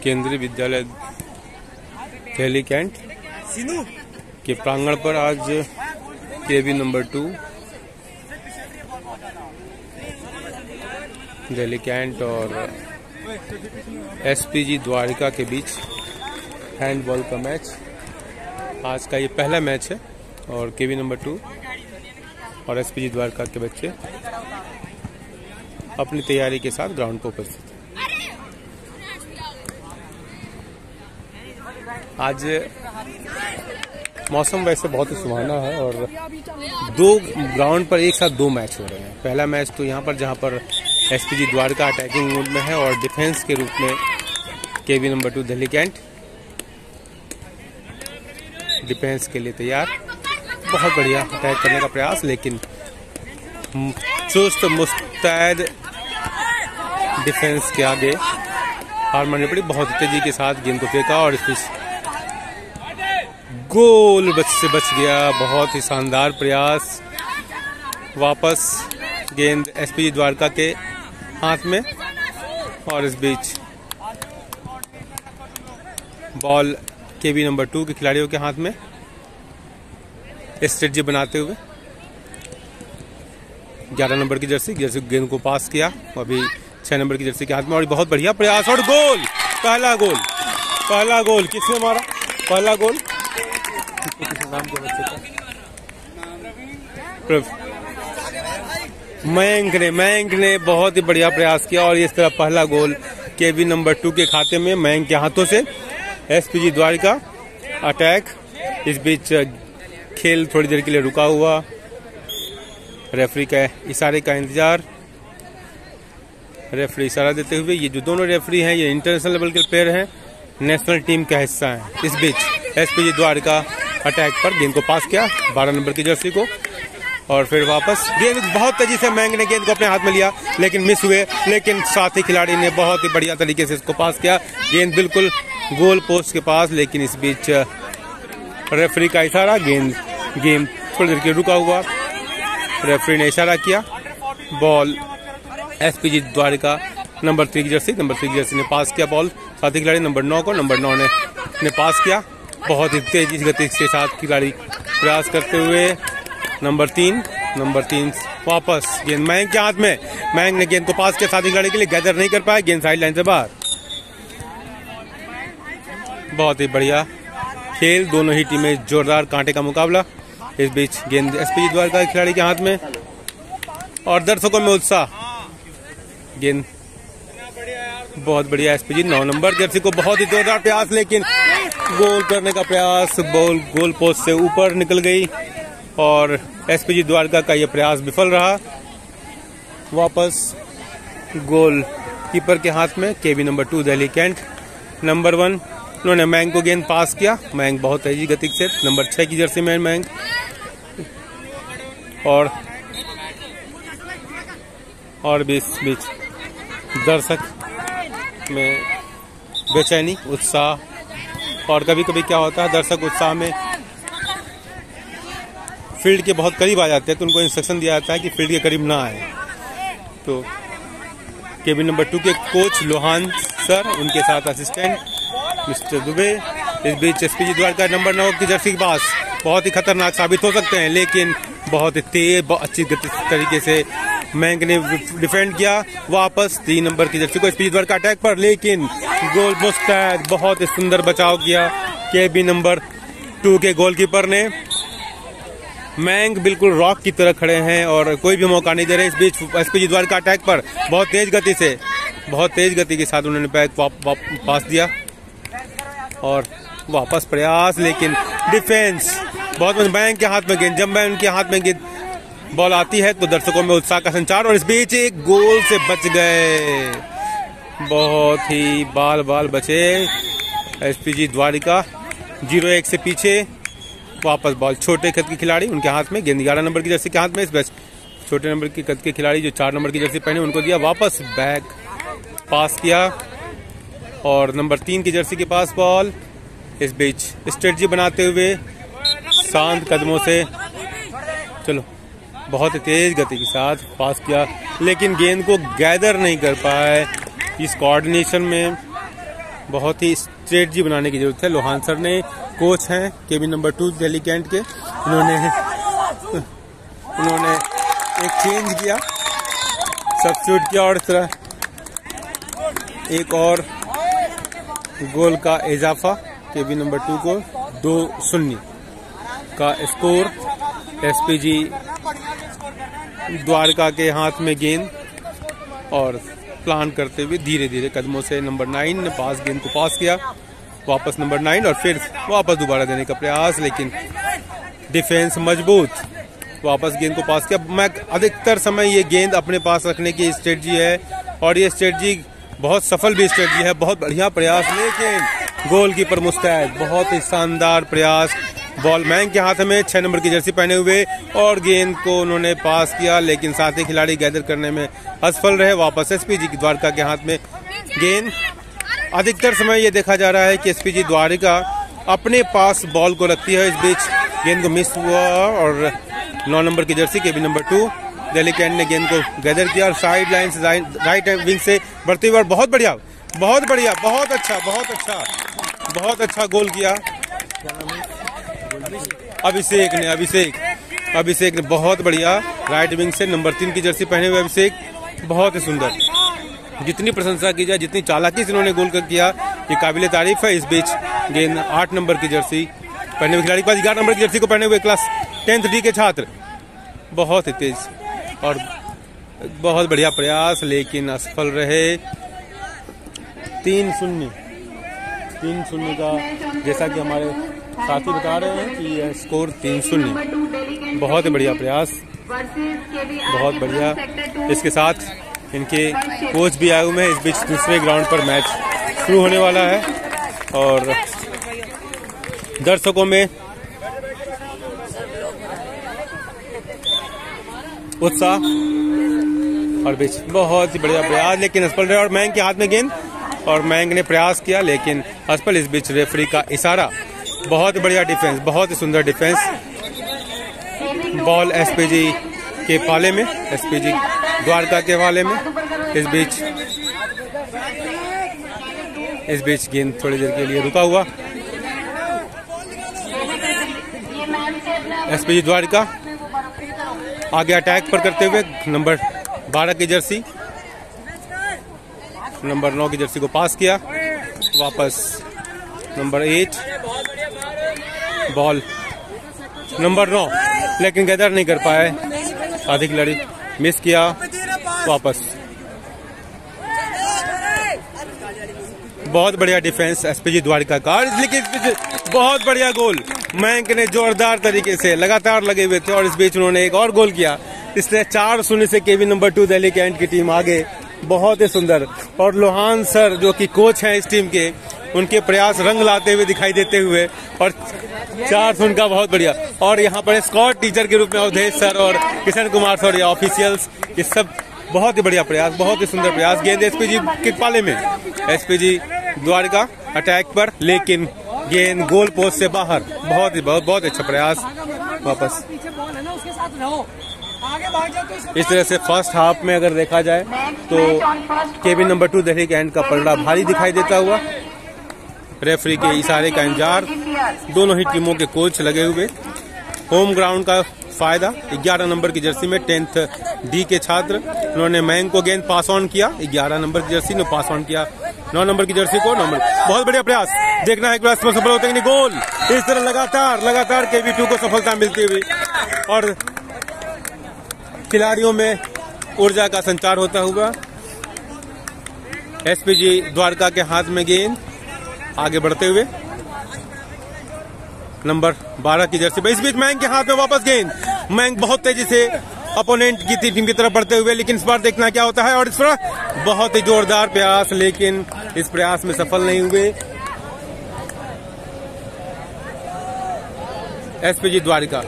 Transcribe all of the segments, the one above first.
केंद्रीय विद्यालय दिल्ली कैंट के प्रांगण पर आज केबी नंबर 2 दिल्ली कैंट और एसपीजी द्वारिका के बीच हैंडबॉल का मैच। आज का ये पहला मैच है और केबी नंबर 2 और एसपीजी द्वारिका के बच्चे अपनी तैयारी के साथ ग्राउंड पर उपस्थित हैं। आज मौसम वैसे बहुत ही सुहाना है और दो ग्राउंड पर एक साथ दो मैच हो रहे हैं। पहला मैच तो यहाँ पर जहाँ पर एसपीजी द्वारका अटैकिंग मोड में है और डिफेंस के रूप में केबी नंबर 2 दिल्ली कैंट डिफेंस के लिए तैयार। बहुत बढ़िया अटैक करने का प्रयास, लेकिन चुस्त मुस्तैद डिफेंस के आगे हार माननी पड़ी। बहुत तेजी के साथ गेंद को फेंका और इस गोल से बच गया। बहुत ही शानदार प्रयास। वापस गेंद एसपीजी द्वारका के हाथ में और इस बीच बॉल केबी नंबर 2 के खिलाड़ियों के हाथ में स्ट्रेटजी बनाते हुए 11 नंबर की जर्सी गेंद को पास किया। अभी 6 नंबर की जर्सी के हाथ में और बहुत बढ़िया प्रयास और गोल। पहला गोल किसने मारा? पहला गोल मयंक ने बहुत ही बढ़िया प्रयास किया और इस तरह पहला गोल केबी नंबर 2 के खाते में मयंक के हाथों से। SPG Dwarka attack. इस बीच खेल थोड़ी देर के लिए रुका हुआ। रेफरी के इशारे का इंतजार। रेफरी इशारा देते हुए, ये जो दोनों रेफरी हैं ये इंटरनेशनल लेवल के प्लेयर हैं, नेशनल टीम का हिस्सा हैं। इस बीच एसपीजी द्वारिका अटैक पर गेंद को पास किया 12 नंबर की जर्सी को और फिर वापस गेंद बहुत तेजी से मयंक ने गेंद को अपने हाथ में लिया लेकिन मिस हुए। लेकिन साथी खिलाड़ी ने बहुत ही बढ़िया तरीके से इसको पास किया। गेंद बिल्कुल गोल पोस्ट के पास, लेकिन इस बीच रेफरी का इशारा। गेम थोड़ी देर के लिए रुका हुआ। रेफरी ने इशारा किया। बॉल एसपीजी द्वारिका नंबर 3 की जर्सी ने पास किया बॉल साथी खिलाड़ी नंबर 9 को। नंबर 9 ने पास किया। बहुत ही तेजी गति के साथ खिलाड़ी प्रयास करते हुए नंबर 3 वापस गेंद मयंक के हाथ में। मयंक ने गेंद को पास किया साथी खिलाड़ी के लिए, गैदर नहीं कर पाया। गेंद साइड लाइन से बाहर। बहुत ही बढ़िया खेल। दोनों ही टीमें जोरदार कांटे का मुकाबला। इस बीच गेंद एसपीजी द्वारका खिलाड़ी के हाथ में और दर्शकों में उत्साह। गेंद बहुत बढ़िया एसपीजी 9 नंबर जर्सी को बहुत ही जोरदार प्रयास, लेकिन गोल करने का प्रयास। बॉल गोल पोस्ट से ऊपर निकल गई और एसपीजी द्वारका का यह प्रयास विफल रहा। वापस गोल कीपर के हाथ में केबी नंबर 2 दिल्ली कैंट नंबर 1। उन्होंने मयंक को गेंद पास किया। मयंक बहुत तेजी गति से नंबर 6 की जर्सी में मयंक और बीच दर्शक में बेचैनी, उत्साह। और कभी कभी क्या होता है, दर्शक उत्साह में फील्ड के बहुत करीब आ जाते हैं तो उनको इंस्ट्रक्शन दिया जाता है कि फील्ड के करीब ना आए। तो केबी नंबर 2 के कोच लोहान सर, उनके साथ असिस्टेंट मिस्टर दुबे। इस बीच एसपीजी द्वारका नंबर 9 की जर्सी के पास बहुत ही खतरनाक साबित हो सकते हैं, लेकिन बहुत ही तेज अच्छी तरीके से मयंक ने डिफेंड किया। वापस 3 नंबर की जर्सी को एसपीजी द्वारका अटैक पर, लेकिन गोल मुस्तैद। बहुत ही सुंदर बचाव किया केबी नंबर 2 के गोलकीपर ने। मयंक बिल्कुल रॉक की तरह खड़े हैं और कोई भी मौका नहीं दे रहे। इस बीच एसपीजी द्वारका अटैक पर बहुत तेज गति के साथ उन्होंने बैक पास दिया और वापस प्रयास, लेकिन डिफेंस बहुत मयंक के हाथ में गेंद। जब मयंक के हाथ में गेंद बॉल आती है तो दर्शकों में उत्साह का संचार और इस बीच एक गोल से बच गए। बहुत ही बाल बचे एसपीजी द्वारिका 0-1 से पीछे। वापस बॉल छोटे कद के खिलाड़ी, उनके हाथ में गेंद 11 नंबर की जर्सी के हाथ में। इस बीच छोटे नंबर की कद के खिलाड़ी जो 4 नंबर की जर्सी पहने उनको दिया। वापस बैक पास किया और नंबर 3 की जर्सी के पास बॉल। इस बीच स्ट्रेटजी बनाते हुए शांत कदमों से बहुत तेज गति के साथ पास किया, लेकिन गेंद को गैदर नहीं कर पाए। इस कोऑर्डिनेशन में बहुत ही स्ट्रेटजी बनाने की जरूरत है। लोहान सर ने कोच हैं केबिन नंबर 2 दिल्ली कैंट के, उन्होंने एक चेंज किया, सब्स्टिट्यूट किया और इस तरह एक और गोल का इजाफा। केबिन नंबर 2 को 2-0 का स्कोर। एसपीजी द्वारका के हाथ में गेंद और प्लान करते हुए धीरे धीरे कदमों से नंबर 9 ने गेंद को पास किया, वापस नंबर 9 और फिर वापस दोबारा देने का प्रयास, लेकिन डिफेंस मजबूत, वापस गेंद को पास किया। मैं अधिकतर समय ये गेंद अपने पास रखने की स्ट्रेटजी है और ये स्ट्रेटजी बहुत सफल भी स्ट्रेटजी है। बहुत बढ़िया प्रयास, लेकिन गोलकीपर मुस्तैद, बहुत ही शानदार प्रयास। बॉल मैंग के हाथ में 6 नंबर की जर्सी पहने हुए और गेंद को उन्होंने पास किया, लेकिन साथी खिलाड़ी गैदर करने में असफल रहे। वापस एसपीजी द्वारका के हाथ में गेंद। अधिकतर समय ये देखा जा रहा है कि एसपीजी द्वारका अपने पास बॉल को रखती है। इस बीच गेंद को मिस हुआ और 9 नंबर की jersey cabin number 2 Delhi cantt ने गेंद को गैदर किया और साइड लाइन से राइट विंग से बढ़ते हुए बहुत बढ़िया, बहुत बढ़िया, बहुत अच्छा, बहुत अच्छा, बहुत अच्छा गोल किया अभिषेक ने बहुत बढ़िया राइट विंग से नंबर 3 की जर्सी पहने हुए अभिषेक, बहुत ही सुंदर। जितनी प्रशंसा की जाए, जितनी चालाकी से उन्होंने गोल किया, ये काबिले तारीफ है। इस बीच गेंद 8 नंबर की जर्सी पहने हुए खिलाड़ी के पास, 11 नंबर की जर्सी को पहने हुए क्लास 10th D के छात्र, बहुत ही तेज और बहुत बढ़िया प्रयास, लेकिन असफल रहे। 3-0 का, जैसा कि हमारे साथी बता रहे हैं कि यह स्कोर 3-0। बहुत ही बढ़िया प्रयास, बहुत बढ़िया। इसके साथ इनके कोच भी आए हुए हैं। इस बीच दूसरे ग्राउंड पर मैच शुरू होने वाला है और दर्शकों में उत्साह और बीच बहुत ही बढ़िया प्रयास, लेकिन असफल रहे और मैंग के हाथ में गेंद और मैंग ने प्रयास किया, लेकिन असफल। इस बीच रेफरी का इशारा। बहुत बढ़िया डिफेंस, बहुत ही सुंदर डिफेंस। बॉल एसपीजी के पाले में, एसपीजी द्वारका के पाले में। इस बीच गेंद थोड़ी देर के लिए रुका हुआ। एसपीजी द्वारका आगे अटैक पर करते हुए नंबर 12 की जर्सी, नंबर 9 की जर्सी को पास किया, वापस नंबर 8, बॉल नंबर 9, लेकिन गैदर नहीं कर पाए, आधी खिलाड़ी मिस किया, वापस। बहुत बढ़िया डिफेंस एसपीजी द्वारका का, लेकिन बहुत बढ़िया गोल। मैंक ने जोरदार तरीके से लगातार लगे हुए थे और इस बीच उन्होंने एक और गोल किया, इसलिए 4-0 से केबिन नंबर 2 दिल्ली कैंट की टीम आगे। बहुत ही सुंदर। और लोहान सर जो कि कोच हैं इस टीम के, उनके प्रयास रंग लाते हुए दिखाई देते हुए और 4-0 का बहुत बढ़िया। और यहाँ पर स्कॉट टीचर के रूप में अवधेश सर और किशन कुमार सर या ऑफिशियल्स, ये सब बहुत ही बढ़िया प्रयास, बहुत ही सुंदर प्रयास। गेंद एसपीजी के पाले में, एसपीजी द्वारका अटैक पर, लेकिन गेंद गोल पोस्ट से बाहर। बहुत अच्छा प्रयास, वापस। इस तरह से फर्स्ट हाफ में अगर देखा जाए तो केबिन नंबर 2 दिल्ली कैंट का पलड़ा भारी दिखाई देता हुआ। रेफरी के इशारे का इंतजार, दोनों ही टीमों के कोच लगे हुए। होम ग्राउंड का फायदा, 11 नंबर की जर्सी में 10th D के छात्र, उन्होंने मैंग को गेंद पास ऑन किया, 11 नंबर की जर्सी ने पास ऑन किया 9 नंबर की जर्सी को। बहुत बढ़िया प्रयास, देखना है प्रयास में सफल होते हैं कि नहीं। गोल। इस तरह लगातार KB2 को सफलता मिलती हुई और खिलाड़ियों में ऊर्जा का संचार होता हुआ। एसपीजी द्वारका के हाथ में गेंद, आगे बढ़ते हुए नंबर 12 की जर्सी। इस बीच मैंग के हाथ में वापस गेंद, मैंग बहुत तेजी से अपोनेंट की टीम की तरफ बढ़ते हुए, लेकिन इस बार देखना क्या होता है। और इस बार बहुत ही जोरदार प्रयास, लेकिन इस प्रयास में सफल नहीं हुए एसपीजी द्वारका।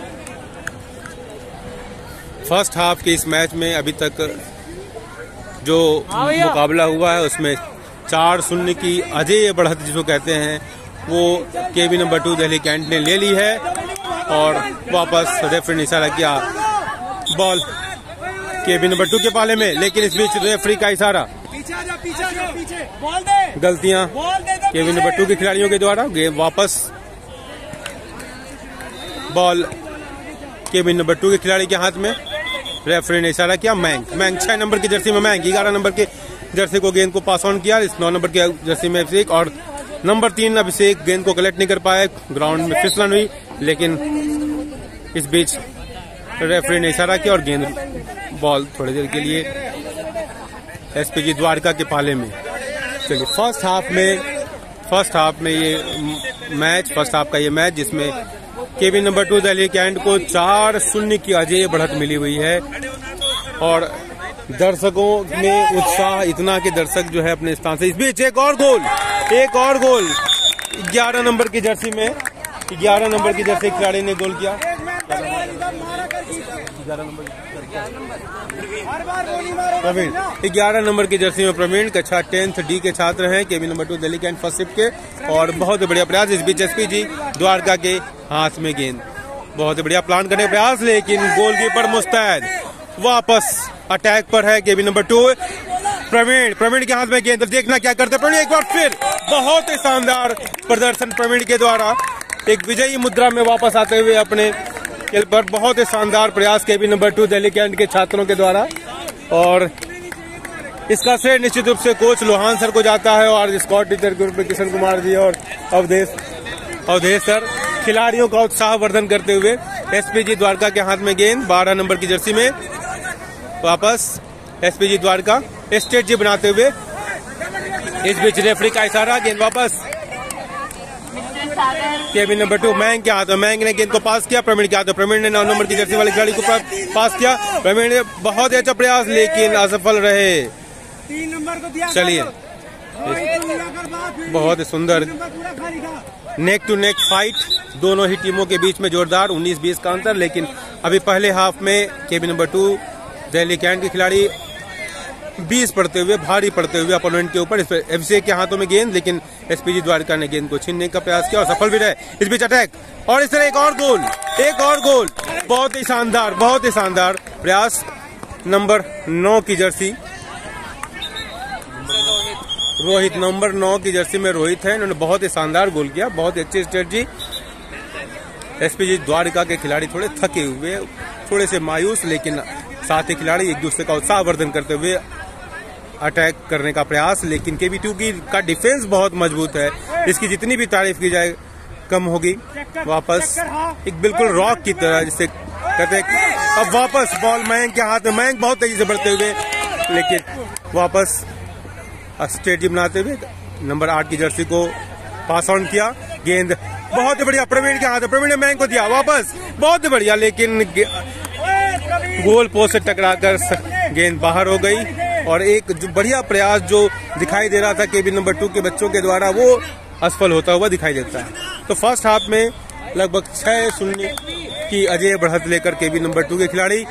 फर्स्ट हाफ के इस मैच में अभी तक जो मुकाबला हुआ है उसमें 4-0 की अजेय बढ़त जिसको कहते हैं वो केबी नंबर 2 दिल्ली कैंट ने ले ली है। और वापस रेफरी ने इशारा किया, बॉल केबी नंबर 2 के पाले में, लेकिन इस बीच रेफरी का इशारा, गलतियां केबिन नंबर 2 के खिलाड़ियों के द्वारा। गेंद वापस, बॉल केबिन नंबर 2 के खिलाड़ी के हाथ में। रेफरी ने इशारा किया। मैंग 6 नंबर की जर्सी में मैंग 11 नंबर के जर्सी को गेंद को पास ऑन किया। इस 9 नंबर की जर्सी में अभिषेक और नंबर 3 अभिषेक गेंद को कलेक्ट नहीं कर पाए। ग्राउंड में फिसलन हुई, लेकिन इस बीच रेफरी ने इशारा किया और गेंद बॉल थोड़ी देर के लिए एसपीजी द्वारका के पाले में। चलिए फर्स्ट हाफ में ये मैच जिसमें केबिन नंबर 2 दिल्ली कैंट को 4-0 की अजेय बढ़त मिली हुई है और दर्शकों में उत्साह इतना कि दर्शक जो है अपने स्थान से। इस बीच एक और गोल 11 नंबर की जर्सी में, 11 नंबर की जर्सी खिलाड़ी ने गोल किया। 11 नंबर की जर्सी में प्रवीण, कक्षा 10th D के छात्र हैं, cabin number 2 Delhi cantt first shift के, और बहुत बढ़िया प्रयास। इस बीच एसपीजी द्वारका के हाथ में गेंद, बहुत बढ़िया प्लान करने प्रयास, लेकिन गोलकीपर मुस्तैद वापस अटैक पर है। केबिन नंबर 2 प्रवीण के हाथ में गेंद, देखना क्या करते प्रवीण। एक बार फिर बहुत ही शानदार प्रदर्शन प्रवीण के द्वारा, एक विजयी मुद्रा में वापस आते हुए अपने खेल पर। बहुत ही शानदार प्रयास केबिन नंबर 2 दिल्ली कैंट के छात्रों के द्वारा, और इसका श्रेय निश्चित रूप से कोच लोहान सर को जाता है और स्कॉट टीचर के रूप में किशन कुमार जी और अवधेश सर खिलाड़ियों का उत्साह वर्धन करते हुए। एसपीजी द्वारका के हाथ में गेंद 12 नंबर की जर्सी में, वापस एसपीजी द्वारका स्ट्रेटजी बनाते हुए। इस बीच रेफरी का इशारा, गेंद वापस केबिन नंबर 2 मैंग के हाथ में। मैंग ने गेंद को पास किया प्रवीण के हाथ में। प्रवीण ने 9 नंबर की जर्सी वाले खिलाड़ी को पास किया। प्रवीण ने बहुत ही अच्छा प्रयास, लेकिन असफल रहे। 3 नंबर को दिया। चलिए बहुत ही सुंदर नेक टू नेक फाइट, दोनों ही टीमों के बीच में जोरदार 19-20 का अंतर। लेकिन अभी पहले हाफ में केबिन नंबर 2 दिल्ली कैंट के खिलाड़ी 20 पड़ते हुए, भारी पड़ते हुए अपोनेंट के ऊपर। इस पर अभिषेक के हाथों में गेंद, लेकिन एसपीजी द्वारका ने गेंद को छीनने का प्रयास किया और सफल भी रहे। इस बीच अटैक, और इस तरह एक और गोल। बहुत ही शानदार प्रयास। नंबर 9 की जर्सी रोहित, नंबर 9 की जर्सी में रोहित है, इन्होंने बहुत ही शानदार गोल किया। बहुत ही अच्छी स्ट्रेटजी। एसपीजी द्वारका के खिलाड़ी थोड़े थके हुए, थोड़े से मायूस, लेकिन साथ ही खिलाड़ी एक दूसरे का उत्साह वर्धन करते हुए अटैक करने का प्रयास। लेकिन केबी2 का डिफेंस बहुत मजबूत है, इसकी जितनी भी तारीफ की जाए कम होगी। वापस एक बिल्कुल रॉक की तरह जिसे कहते हैं। अब वापस बॉल मैंग के हाथ में, मैंग बहुत तेजी से बढ़ते हुए, लेकिन वापस स्ट्रेटजी बनाते हुए नंबर 8 की जर्सी को पास ऑन किया। गेंद बहुत बढ़िया प्रवीण के हाथ में, प्रवीण ने मैंग को दिया वापस, बहुत बढ़िया, लेकिन गोल पोस्ट से टकराकर गेंद बाहर हो गई। और एक बढ़िया प्रयास जो दिखाई दे रहा था केबिन नंबर 2 के बच्चों के द्वारा, वो असफल होता हुआ दिखाई देता है। तो फर्स्ट हाफ में लगभग 6-0 की अजेय बढ़त लेकर केबिन नंबर 2 के खिलाड़ी